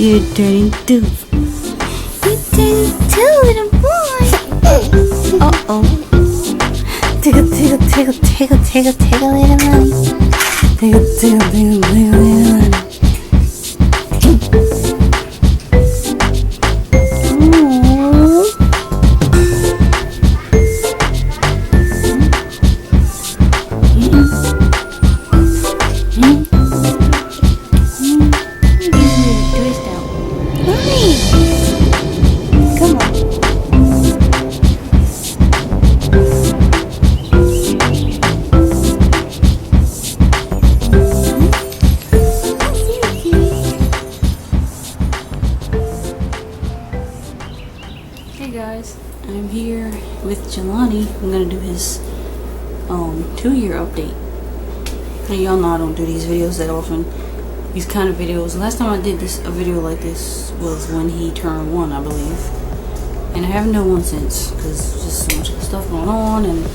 You're 32. You're 32, little boy. Uh-oh. Tickle, tickle, tickle, tickle, tickle, tickle, little money. Tickle, tickle, tickle, tickle, little money. I'm here with Jalani. I'm gonna do his 2-year update. Now, y'all know I don't do these videos that often. These kind of videos. Last time I did a video like this was when he turned 1, I believe. And I haven't done one since because just so much stuff going on, and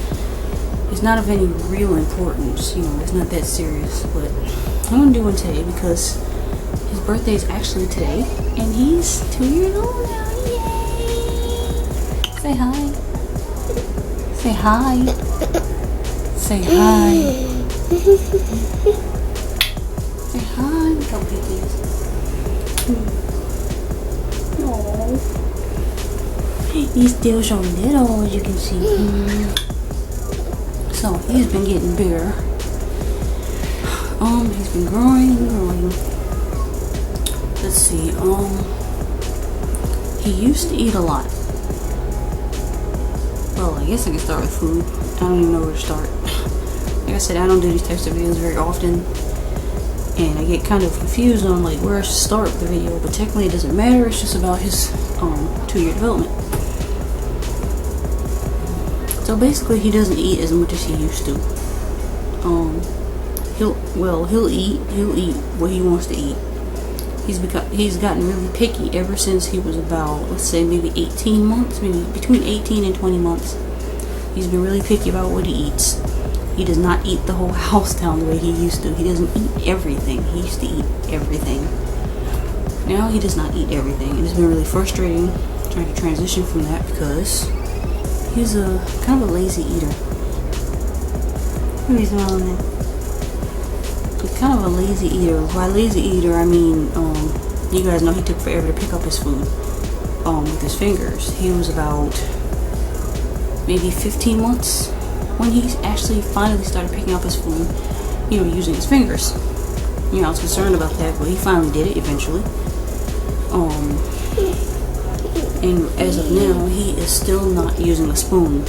it's not of any real importance. You know, it's not that serious. But I'm gonna do one today because his birthday is actually today, and he's 2 years old now. Say hi. Say hi. Say hi. Say hi. Look how big he is. Aww. He's still so little, as you can see. So he's been getting bigger. He's been growing. Let's see. He used to eat a lot. Well, I guess I can start with food. I don't even know where to start. Like I said, I don't do these types of videos very often, and I get kind of confused on like where I should start with the video, but technically it doesn't matter. It's just about his 2-year development. So basically he doesn't eat as much as he used to. He'll eat what he wants to eat. He's gotten really picky ever since he was about, let's say, maybe 18 months, maybe between 18 and 20 months. He's been really picky about what he eats. He does not eat the whole house down the way he used to. He doesn't eat everything. He used to eat everything. Now he does not eat everything. It has been really frustrating trying to transition from that because he's a kind of a lazy eater. What are you smiling at? He's kind of a lazy eater. By lazy eater, I mean, you guys know he took forever to pick up his food with his fingers. He was about maybe 15 months when he actually finally started picking up his food, you know, using his fingers. You know, I was concerned about that, but he finally did it eventually. And as of now, he is still not using a spoon.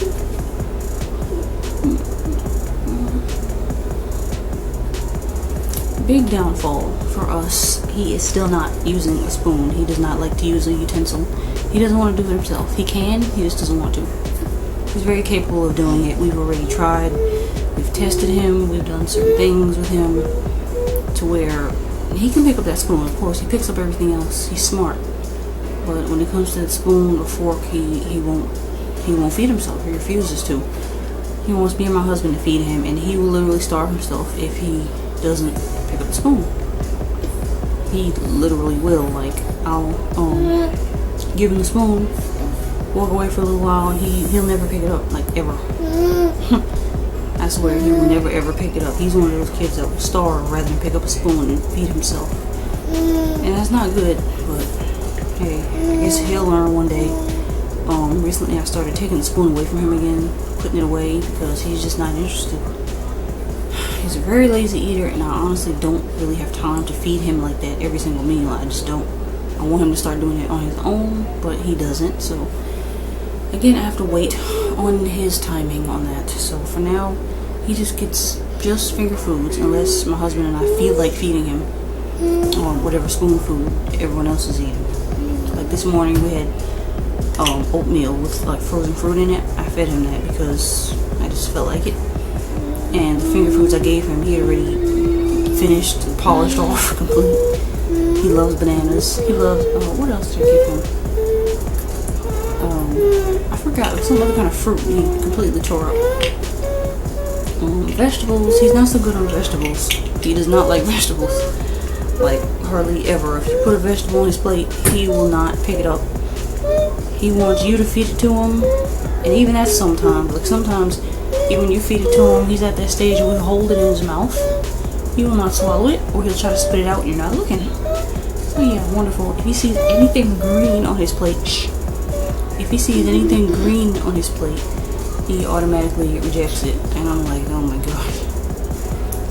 Big downfall for us. He is still not using a spoon. He does not like to use a utensil. He doesn't want to do it himself. He can, he just doesn't want to. He's very capable of doing it. We've already tried. We've tested him. We've done certain things with him to where he can pick up that spoon. Of course, he picks up everything else. He's smart. But when it comes to that spoon or fork, he won't feed himself. He refuses to. He wants me and my husband to feed him, and he will literally starve himself if he doesn't pick up the spoon. He literally will. Like, I'll give him the spoon, walk away for a little while, and he'll never pick it up, like, ever. I swear, he will never ever pick it up. He's one of those kids that will starve rather than pick up a spoon and feed himself. And that's not good, but hey, I guess he'll learn one day. Recently I started taking the spoon away from him again, putting it away because he's just not interested. He's a very lazy eater, and I honestly don't really have time to feed him like that every single meal. I just don't. I want him to start doing it on his own, but he doesn't. So again, I have to wait on his timing on that. So for now, he just gets just finger foods unless my husband and I feel like feeding him whatever spoon food everyone else is eating. Like this morning we had oatmeal with like frozen fruit in it. I fed him that because I just felt like it. And the finger foods I gave him, he had already finished and polished off complete. He loves bananas. He loves, what else did I give him? I forgot, some other kind of fruit he completely tore up. Vegetables, he's not so good on vegetables. He does not like vegetables. Like, hardly ever. If you put a vegetable on his plate, he will not pick it up. He wants you to feed it to him, and even that's sometimes. Like, sometimes, even when you feed it to him, he's at that stage where he'll hold it in his mouth. He will not swallow it, or he'll try to spit it out and you're not looking. So yeah, wonderful. If he sees anything green on his plate, if he sees anything green on his plate, he automatically rejects it. And I'm like, oh my god.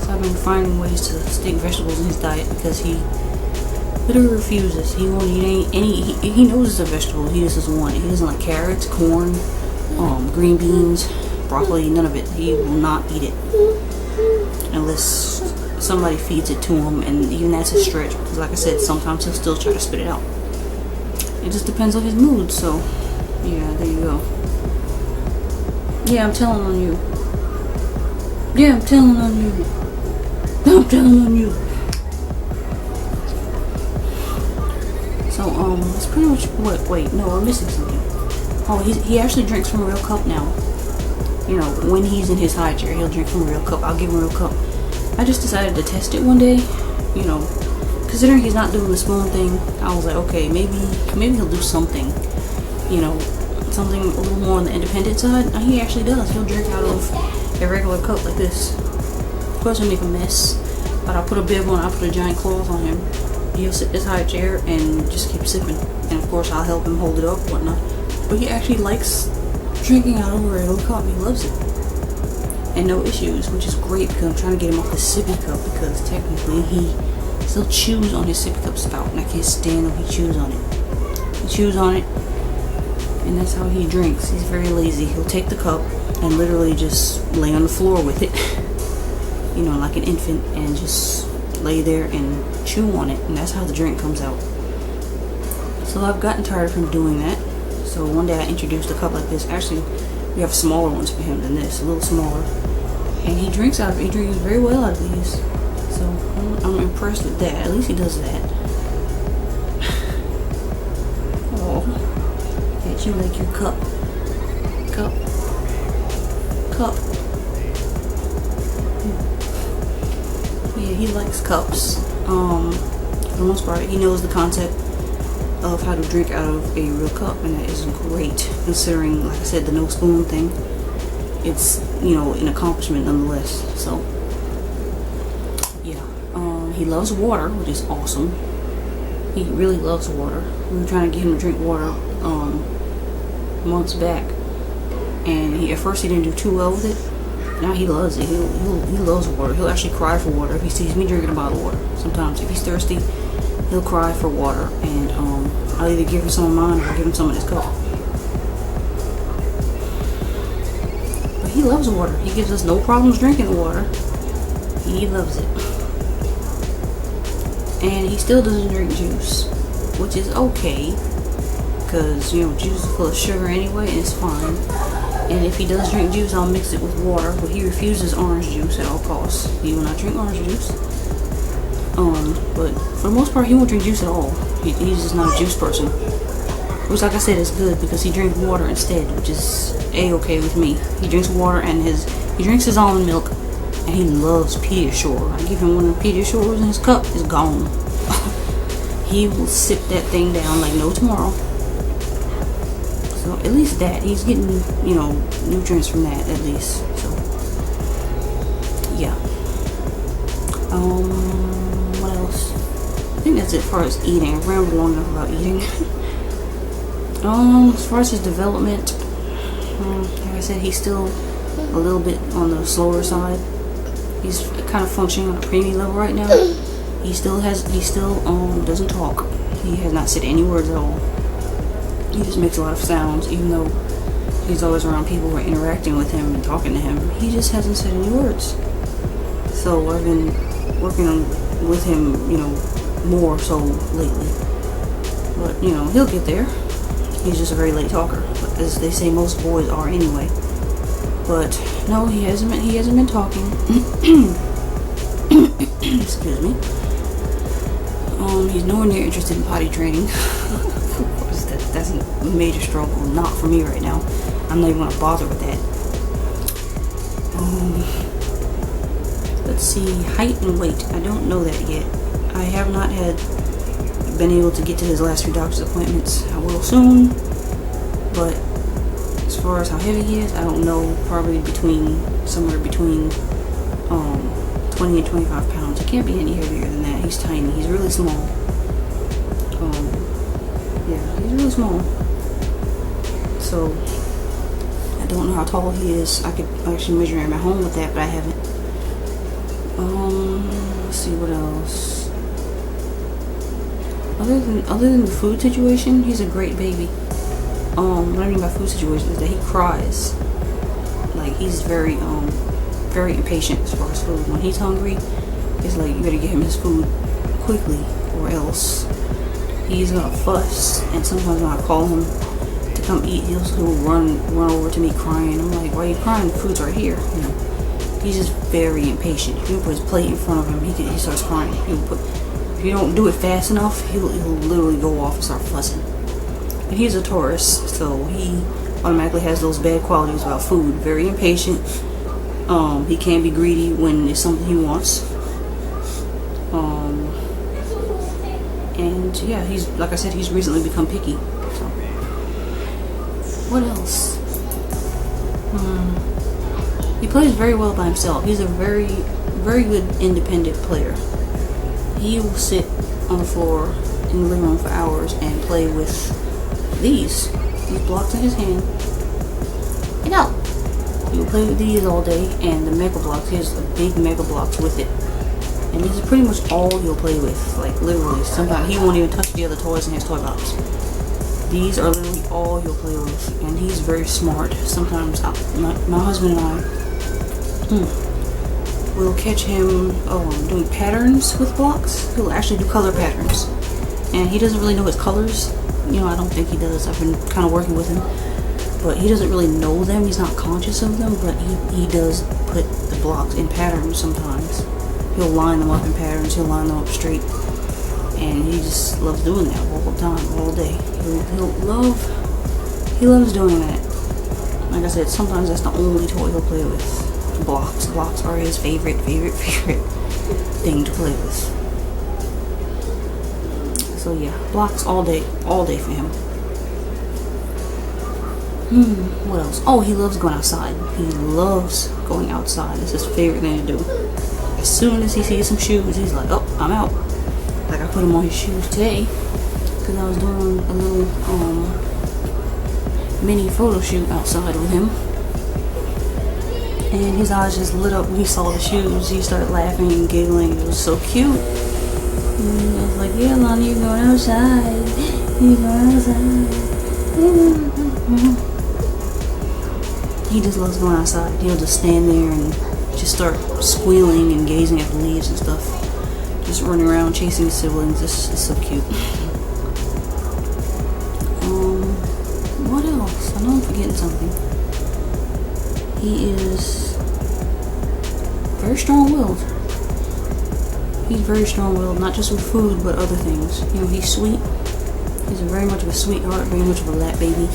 So I've been finding ways to stick vegetables in his diet because he literally refuses. He won't eat any. He knows it's a vegetable. He just doesn't want it. He doesn't like carrots, corn, green beans, broccoli. None of it. He will not eat it unless somebody feeds it to him, and even that's a stretch because, like I said, sometimes he'll still try to spit it out. It just depends on his mood. So yeah, there you go. Yeah, I'm telling on you. Yeah, I'm telling on you. I'm telling on you. So, that's pretty much what, wait, no, I'm missing something. Oh, he actually drinks from a real cup now. You know, when he's in his high chair, he'll drink from a real cup. I'll give him a real cup. I just decided to test it one day, you know, considering he's not doing the spoon thing, I was like, okay, maybe he'll do something, you know, something a little more on the independent side. And he actually does. He'll drink out of a regular cup like this. Of course, he'll make a mess, but I'll put a bib on, I'll put a giant cloth on him. He'll sit in his high chair and just keep sipping. And of course, I'll help him hold it up and whatnot. But he actually likes drinking out of a regular cup. He loves it. And no issues, which is great because I'm trying to get him off the sippy cup because technically he still chews on his sippy cup spout and I can't stand when he chews on it. He chews on it and that's how he drinks. He's very lazy. He'll take the cup and literally just lay on the floor with it, you know, like an infant, and just lay there and chew on it, and that's how the drink comes out. So I've gotten tired of him doing that. So one day I introduced a cup like this. Actually, we have smaller ones for him than this, a little smaller. And he drinks very well out of these. So I'm impressed with that. At least he does that. Oh, that you like your cup. Cup. Yeah, he likes cups. For the most part, he knows the concept of how to drink out of a real cup, and that is great considering, like I said, the no spoon thing. It's, you know, an accomplishment nonetheless. So yeah, he loves water, which is awesome. He really loves water. We were trying to get him to drink water months back, and at first he didn't do too well with it. Now he loves it. He loves water. He'll actually cry for water if he sees me drinking a bottle of water. Sometimes if he's thirsty, he'll cry for water, and I'll either give him some of mine or I'll give him some of his cup. But he loves water. He gives us no problems drinking the water. He loves it. And he still doesn't drink juice, which is okay, because, you know, juice is full of sugar anyway, and it's fine. And if he does drink juice, I'll mix it with water, but he refuses orange juice at all costs. He will not drink orange juice. But for the most part, he won't drink juice at all. He's just not a juice person. Which, like I said, is good because he drinks water instead, which is a-okay with me. He drinks water and he drinks his almond milk, and he loves Pediasure. I give him one of the Pediasures and his cup is gone. He will sip that thing down like no tomorrow. So at least that, he's getting, you know, nutrients from that at least. So yeah. What else? I think that's it as far as eating. I've rambled long enough about eating. As far as his development, like I said, he's still a little bit on the slower side. He's kind of functioning on a preemie level right now. He still doesn't talk. He has not said any words at all. He just makes a lot of sounds, even though he's always around people who are interacting with him and talking to him. He just hasn't said any words. So I've been working with him, you know, more so lately. But, you know, he'll get there. He's just a very late talker, as they say most boys are anyway. But no, he hasn't been talking. Excuse me. He's nowhere near interested in potty training. Of course, that's a major struggle. Not for me right now. I'm not even gonna bother with that. Let's see, height and weight. I don't know that yet. I have not been able to get to his last 3 doctor's appointments. I will soon, but as far as how heavy he is, I don't know. Probably somewhere between 20 and 25 pounds. He can't be any heavier than that. He's tiny. He's really small. Yeah, he's really small. So I don't know how tall he is. I could actually measure him at home with that, but I haven't. Let's see what else. Other than the food situation, he's a great baby. What I mean by food situation is that he cries. Like, he's very impatient as far as food. When he's hungry, it's like you better get him his food quickly, or else he's gonna fuss. And sometimes when I call him to come eat, he'll run over to me crying. I'm like, why are you crying? The food's right here. You know, he's just very impatient. If you put his plate in front of him, he starts crying. If you don't do it fast enough, he'll literally go off and start fussing. And he's a Taurus, so he automatically has those bad qualities about food. Very impatient. He can be greedy when it's something he wants. And yeah, he's, like I said, he's recently become picky. So what else? He plays very well by himself. He's a very, very good independent player. He will sit on the floor in the living room for hours and play with these blocks in his hand. You know, he will play with these all day, and the mega blocks. He has the big mega blocks with it, and this is pretty much all he'll play with. Like, literally, sometimes he won't even touch the other toys in his toy box. These are literally all he'll play with, and he's very smart. Sometimes my husband and I will catch him doing patterns with blocks. He'll actually do color patterns, and he doesn't really know his colors. You know, I don't think he does. I've been kind of working with him, but he doesn't really know them. He's not conscious of them, but he does put the blocks in patterns sometimes. He'll line them up in patterns. He'll line them up straight, and he just loves doing that all the time, all day. He loves doing that. Like I said, sometimes that's the only toy he'll play with. Blocks. Blocks are his favorite thing to play with. So yeah, blocks all day for him. What else? Oh, he loves going outside. He loves going outside. It's his favorite thing to do. As soon as he sees some shoes, he's like, oh, I'm out. Like, I put him on his shoes today because I was doing a little mini photo shoot outside with him. And his eyes just lit up when he saw the shoes. He started laughing and giggling. It was so cute. And I was like, yeah, Jalani, you're going outside. You're going outside. He just loves going outside. He'll just stand there and just start squealing and gazing at the leaves and stuff. Just running around chasing his siblings. This is so cute. What else? I know I'm forgetting something. He is very strong-willed. He's very strong-willed, not just with food, but other things. You know, he's sweet. He's very much of a sweetheart, very much of a lap baby.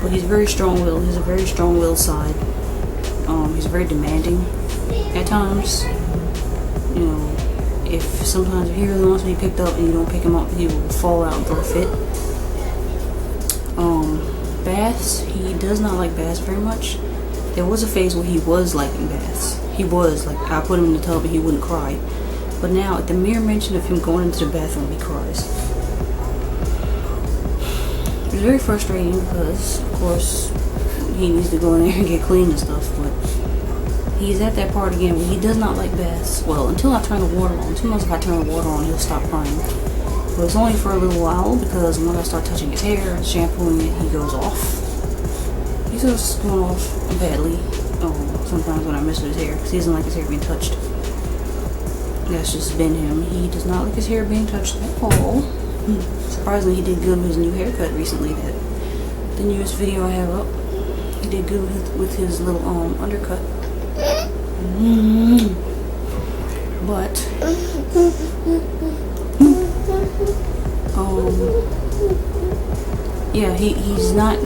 But he's very strong-willed. He's a very strong-willed side. He's very demanding at times. You know, if he really wants to be picked up and you don't pick him up, he will fall out and throw a fit. Baths, he does not like baths very much. There was a phase where he was liking baths. He was, like, I put him in the tub and he wouldn't cry. But now, at the mere mention of him going into the bathroom, he cries. It's very frustrating because, of course, he needs to go in there and get clean and stuff, but he's at that part again where he does not like baths. Well, until I turn the water on. Sometimes if I turn the water on, he'll stop crying. But it's only for a little while because when I start touching his hair, shampooing it, he goes off. He starts going off badly sometimes when I mess with his hair because he doesn't like his hair being touched. That's just been him. He does not like his hair being touched at all. Surprisingly, he did good with his new haircut recently. The newest video I have up, he did good with his little undercut. But yeah, he's not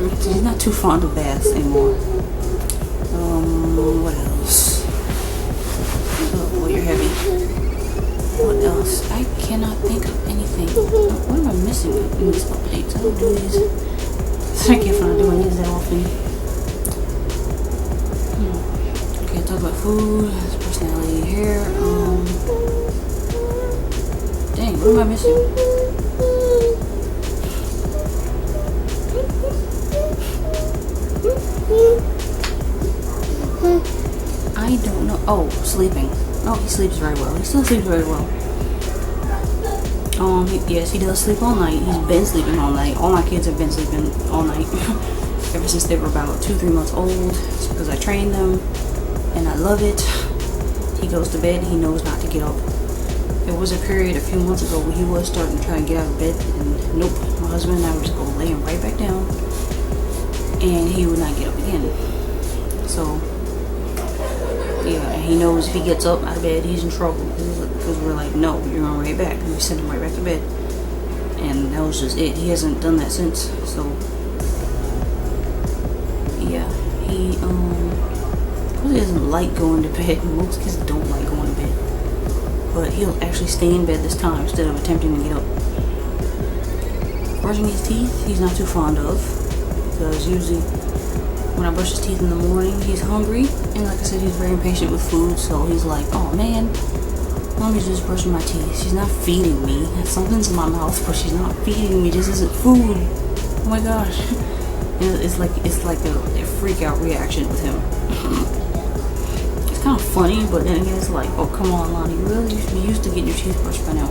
too fond of baths anymore. What else? Oh boy, you're heavy. What else? else? I cannot think of anything. What am I missing in these updates? I don't do these. I can't find doing these that often. Okay, talk about food, personality, hair. Dang, what am I missing? I don't know. Oh, sleeping. Oh, he sleeps very well. He still sleeps very well. Yes, he does sleep all night. He's been sleeping all night. All my kids have been sleeping all night ever since they were about 2-3 months old. It's because I trained them, and I love it. He goes to bed. He knows not to get up. There was a period a few months ago where he was starting to try and get out of bed, and nope. My husband and I would just go lay him right back down, and he would not get up again. So. Yeah, and he knows if he gets up out of bed, he's in trouble. Because we're like, no, you're going right back. And we send him right back to bed. And that was just it. He hasn't done that since. So, yeah, he really doesn't like going to bed. Most kids don't like going to bed. But he'll actually stay in bed this time instead of attempting to get up. Brushing his teeth, he's not too fond of. Because usually, when I brush his teeth in the morning, he's hungry, and like I said, he's very impatient with food, so he's like, oh man, mommy's just brushing my teeth. She's not feeding me. Something's in my mouth, but she's not feeding me. This isn't food. Oh my gosh. And it's like a freak out reaction with him. It's kind of funny, but then again, it's like, oh come on, Lonnie, really? You should be used to getting your teeth brushed by now.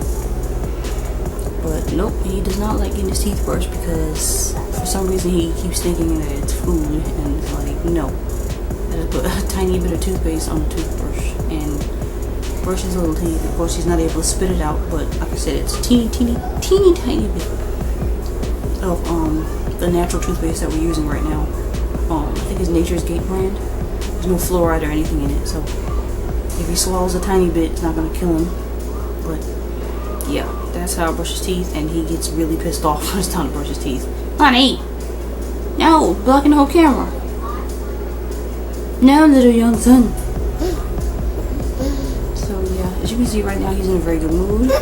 But nope, he does not like getting his teeth brushed because for some reason he keeps thinking that it's food, and it's like, no. I just put a tiny bit of toothpaste on the toothbrush and brush his little teeth. Of course, he's not able to spit it out, but like I said, it's a teeny tiny bit of the natural toothpaste that we're using right now. I think it's Nature's Gate brand. There's no fluoride or anything in it, so if he swallows a tiny bit, it's not gonna kill him. But yeah, that's how I brush his teeth, and he gets really pissed off when it's time to brush his teeth. Honey! No! Blocking the whole camera. No, little young son. So yeah, as you can see right now, he's in a very good mood. I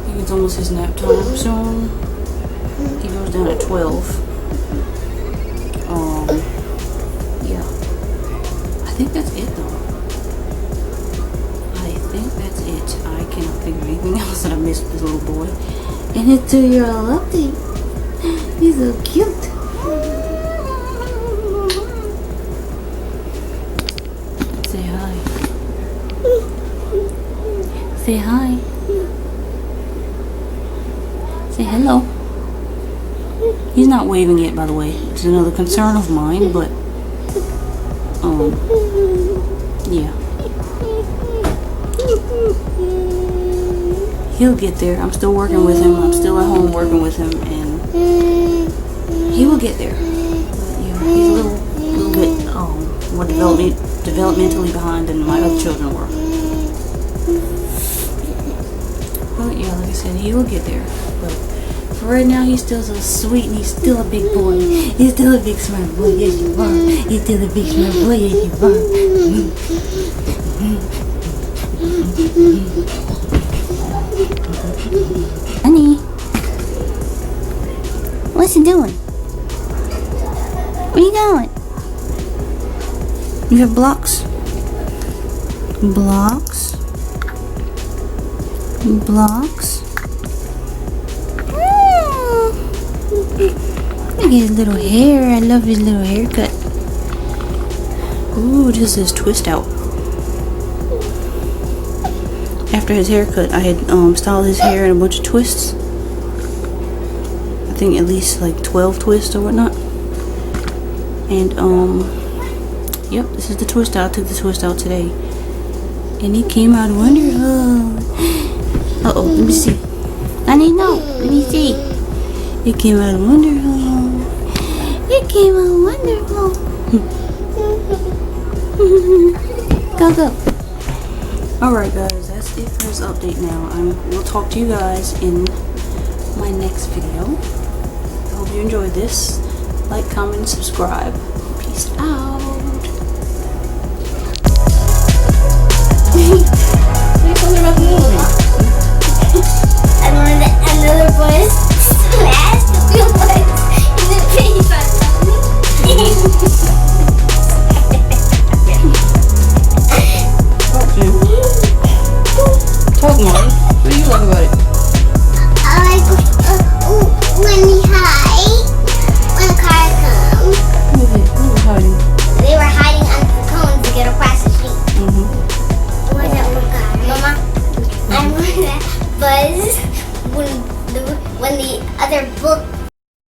think it's almost his nap time soon. He goes down at 12. Yeah. I think that's it though. I think that's it. I cannot think of anything else that I missed with this little boy. And it's 2-year-old update. He's so cute. Say hi. Say hi. Say hello. He's not waving yet, by the way. It's another concern of mine, but yeah. He'll get there. I'm still working with him. I'm still at home working with him, and he will get there. But yeah, he's a little bit more developmentally behind than my other children were. But yeah, like I said, he will get there. But for right now, he's still so sweet, and he's still a big boy. He's still a big smart boy. Yes, you are. He's still a big smart boy. Yes, you are. Honey, what's he doing? Where you going? You have blocks? Blocks? Blocks? Look at his little hair. I love his little haircut. Ooh, this is twist out. After his haircut, I had styled his hair in a bunch of twists. I think at least like 12 twists or whatnot. And yep, this is the twist out. I took the twist out today, and it came out wonderful. Uh-oh, let me see. Honey, no, let me see. It came out wonderful. It came out wonderful. Go, go. Alright guys, that's it for this update now. We'll talk to you guys in my next video. I hope you enjoyed this. Like, comment, subscribe. Peace out.